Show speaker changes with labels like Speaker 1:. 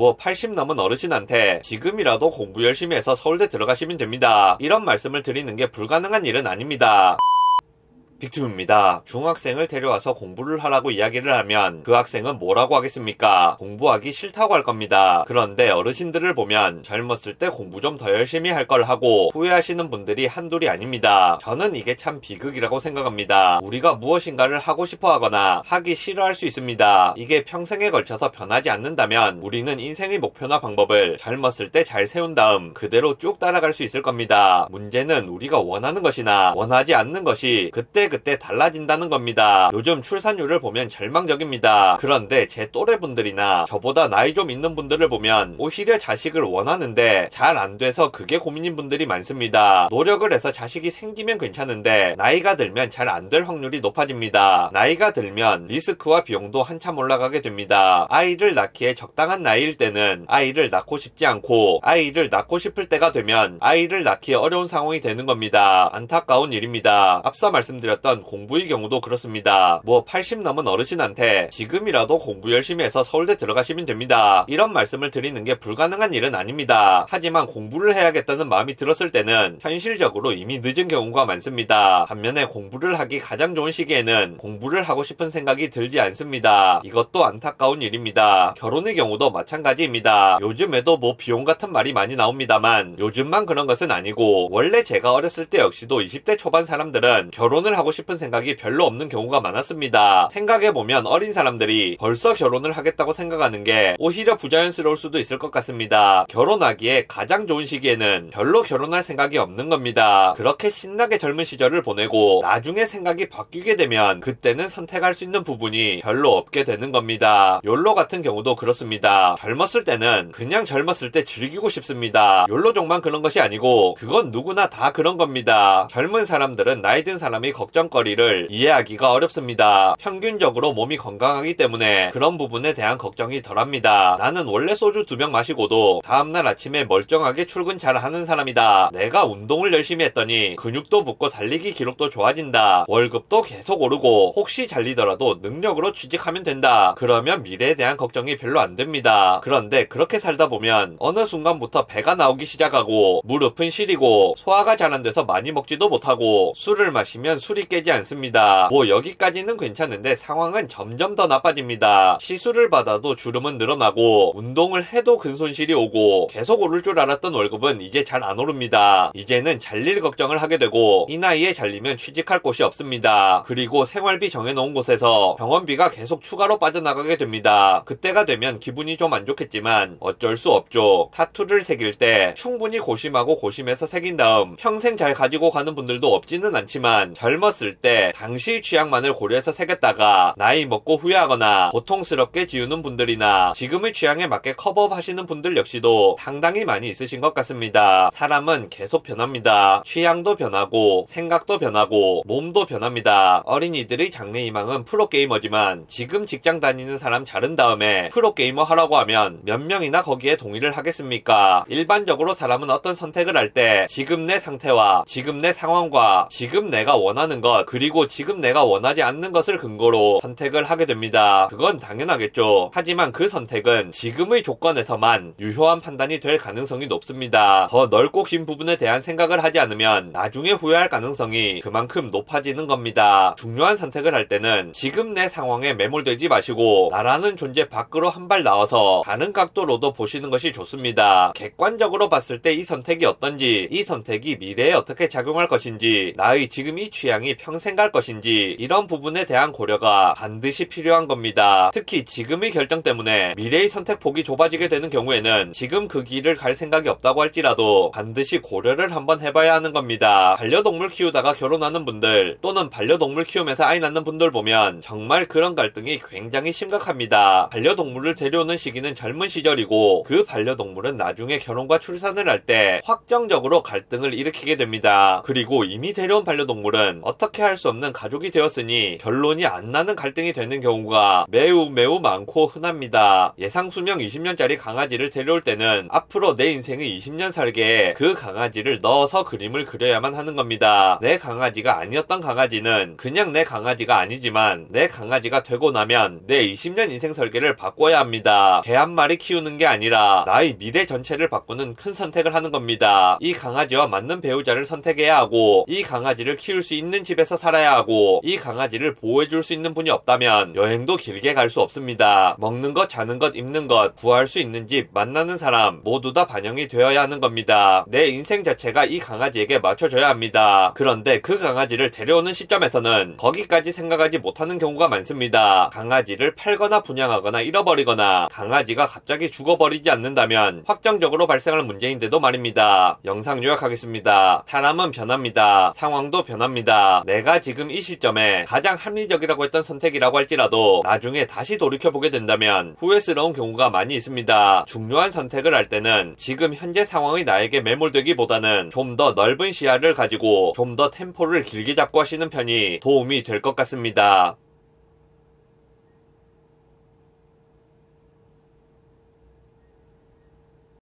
Speaker 1: 뭐 80 넘은 어르신한테 지금이라도 공부 열심히 해서 서울대 들어가시면 됩니다, 이런 말씀을 드리는 게 불가능한 일은 아닙니다. 빅튜브입니다. 중학생을 데려와서 공부를 하라고 이야기를 하면 그 학생은 뭐라고 하겠습니까? 공부하기 싫다고 할 겁니다. 그런데 어르신들을 보면 젊었을 때 공부 좀 더 열심히 할 걸 하고 후회하시는 분들이 한둘이 아닙니다. 저는 이게 참 비극이라고 생각합니다. 우리가 무엇인가를 하고 싶어 하거나 하기 싫어할 수 있습니다. 이게 평생에 걸쳐서 변하지 않는다면 우리는 인생의 목표나 방법을 젊었을 때 잘 세운 다음 그대로 쭉 따라갈 수 있을 겁니다. 문제는 우리가 원하는 것이나 원하지 않는 것이 그때 달라진다는 겁니다. 요즘 출산율을 보면 절망적입니다. 그런데 제 또래분들이나 저보다 나이 좀 있는 분들을 보면 오히려 자식을 원하는데 잘 안 돼서 그게 고민인 분들이 많습니다. 노력을 해서 자식이 생기면 괜찮은데 나이가 들면 잘 안 될 확률이 높아집니다. 나이가 들면 리스크와 비용도 한참 올라가게 됩니다. 아이를 낳기에 적당한 나이일 때는 아이를 낳고 싶지 않고 아이를 낳고 싶을 때가 되면 아이를 낳기 어려운 상황이 되는 겁니다. 안타까운 일입니다. 앞서 말씀드렸던 공부의 경우도 그렇습니다. 뭐 80 넘은 어르신한테 지금이라도 공부 열심히 해서 서울대 들어가시면 됩니다, 이런 말씀을 드리는 게 불가능한 일은 아닙니다. 하지만 공부를 해야겠다는 마음이 들었을 때는 현실적으로 이미 늦은 경우가 많습니다. 반면에 공부를 하기 가장 좋은 시기에는 공부를 하고 싶은 생각이 들지 않습니다. 이것도 안타까운 일입니다. 결혼의 경우도 마찬가지입니다. 요즘에도 뭐 비용 같은 말이 많이 나옵니다만 요즘만 그런 것은 아니고 원래 제가 어렸을 때 역시도 20대 초반 사람들은 결혼을 하고 싶은 생각이 별로 없는 경우가 많았습니다. 생각해보면 어린 사람들이 벌써 결혼을 하겠다고 생각하는 게 오히려 부자연스러울 수도 있을 것 같습니다. 결혼하기에 가장 좋은 시기에는 별로 결혼할 생각이 없는 겁니다. 그렇게 신나게 젊은 시절을 보내고 나중에 생각이 바뀌게 되면 그때는 선택할 수 있는 부분이 별로 없게 되는 겁니다. 욜로 같은 경우도 그렇습니다. 젊었을 때는 그냥 젊었을 때 즐기고 싶습니다. 욜로족만 그런 것이 아니고 그건 누구나 다 그런 겁니다. 젊은 사람들은 나이 든 사람이 걱정거리를 이해하기가 어렵습니다. 평균적으로 몸이 건강하기 때문에 그런 부분에 대한 걱정이 덜합니다. 나는 원래 소주 2병 마시고도 다음날 아침에 멀쩡하게 출근 잘 하는 사람이다. 내가 운동을 열심히 했더니 근육도 붙고 달리기 기록도 좋아진다. 월급도 계속 오르고 혹시 잘리더라도 능력으로 취직하면 된다. 그러면 미래에 대한 걱정이 별로 안 됩니다. 그런데 그렇게 살다 보면 어느 순간부터 배가 나오기 시작하고 무릎은 시리고 소화가 잘 안 돼서 많이 먹지도 못하고 술을 마시면 술이 깨지 않습니다. 뭐 여기까지는 괜찮은데 상황은 점점 더 나빠집니다. 시술을 받아도 주름은 늘어나고 운동을 해도 근손실이 오고 계속 오를 줄 알았던 월급은 이제 잘 안 오릅니다. 이제는 잘릴 걱정을 하게 되고 이 나이에 잘리면 취직할 곳이 없습니다. 그리고 생활비 정해놓은 곳에서 병원비가 계속 추가로 빠져나가게 됩니다. 그때가 되면 기분이 좀 안 좋겠지만 어쩔 수 없죠. 타투를 새길 때 충분히 고심하고 고심해서 새긴 다음 평생 잘 가지고 가는 분들도 없지는 않지만 젊었을 때 당시 취향만을 고려해서 새겼다가 나이 먹고 후회하거나 고통스럽게 지우는 분들이나 지금의 취향에 맞게 커버업 하시는 분들 역시도 상당히 많이 있으신 것 같습니다. 사람은 계속 변합니다. 취향도 변하고 생각도 변하고 몸도 변합니다. 어린이들의 장래희망은 프로게이머지만 지금 직장 다니는 사람 자른 다음에 프로게이머 하라고 하면 몇 명이나 거기에 동의를 하겠습니까? 일반적으로 사람은 어떤 선택을 할 때 지금 내 상태와 지금 내 상황과 지금 내가 원하는 것 그리고 지금 내가 원하지 않는 것을 근거로 선택을 하게 됩니다. 그건 당연하겠죠. 하지만 그 선택은 지금의 조건에서만 유효한 판단이 될 가능성이 높습니다. 더 넓고 긴 부분에 대한 생각을 하지 않으면 나중에 후회할 가능성이 그만큼 높아지는 겁니다. 중요한 선택을 할 때는 지금 내 상황에 매몰되지 마시고 나라는 존재 밖으로 한 발 나와서 다른 각도로도 보시는 것이 좋습니다. 객관적으로 봤을 때 이 선택이 어떤지, 이 선택이 미래에 어떻게 작용할 것인지, 나의 지금 이 취향이 평생 갈 것인지 이런 부분에 대한 고려가 반드시 필요한 겁니다. 특히 지금의 결정 때문에 미래의 선택폭이 좁아지게 되는 경우에는 지금 그 길을 갈 생각이 없다고 할지라도 반드시 고려를 한번 해봐야 하는 겁니다. 반려동물 키우다가 결혼하는 분들 또는 반려동물 키우면서 아이 낳는 분들 보면 정말 그런 갈등이 굉장히 심각합니다. 반려동물을 데려오는 시기는 젊은 시절이고 그 반려동물은 나중에 결혼과 출산을 할 때 확정적으로 갈등을 일으키게 됩니다. 그리고 이미 데려온 반려동물은 어떤 어떻게 할 수 없는 가족이 되었으니 결론이 안 나는 갈등이 되는 경우가 매우 많고 흔합니다. 예상 수명 20년짜리 강아지를 데려올 때는 앞으로 내 인생의 20년 살게 그 강아지를 넣어서 그림을 그려야만 하는 겁니다. 내 강아지가 아니었던 강아지는 그냥 내 강아지가 아니지만 내 강아지가 되고 나면 내 20년 인생 설계를 바꿔야 합니다. 개 한 마리 키우는 게 아니라 나의 미래 전체를 바꾸는 큰 선택을 하는 겁니다. 이 강아지와 맞는 배우자를 선택해야 하고 이 강아지를 키울 수 있는 집에서 살아야 하고 이 강아지를 보호해줄 수 있는 분이 없다면 여행도 길게 갈 수 없습니다. 먹는 것, 자는 것, 입는 것, 구할 수 있는 집, 만나는 사람 모두 다 반영이 되어야 하는 겁니다. 내 인생 자체가 이 강아지에게 맞춰져야 합니다. 그런데 그 강아지를 데려오는 시점에서는 거기까지 생각하지 못하는 경우가 많습니다. 강아지를 팔거나 분양하거나 잃어버리거나 강아지가 갑자기 죽어버리지 않는다면 확정적으로 발생할 문제인데도 말입니다. 영상 요약하겠습니다. 사람은 변합니다. 상황도 변합니다. 내가 지금 이 시점에 가장 합리적이라고 했던 선택이라고 할지라도 나중에 다시 돌이켜보게 된다면 후회스러운 경우가 많이 있습니다. 중요한 선택을 할 때는 지금 현재 상황의 나에게 매몰되기보다는 좀 더 넓은 시야를 가지고 좀 더 템포를 길게 잡고 하시는 편이 도움이 될 것 같습니다.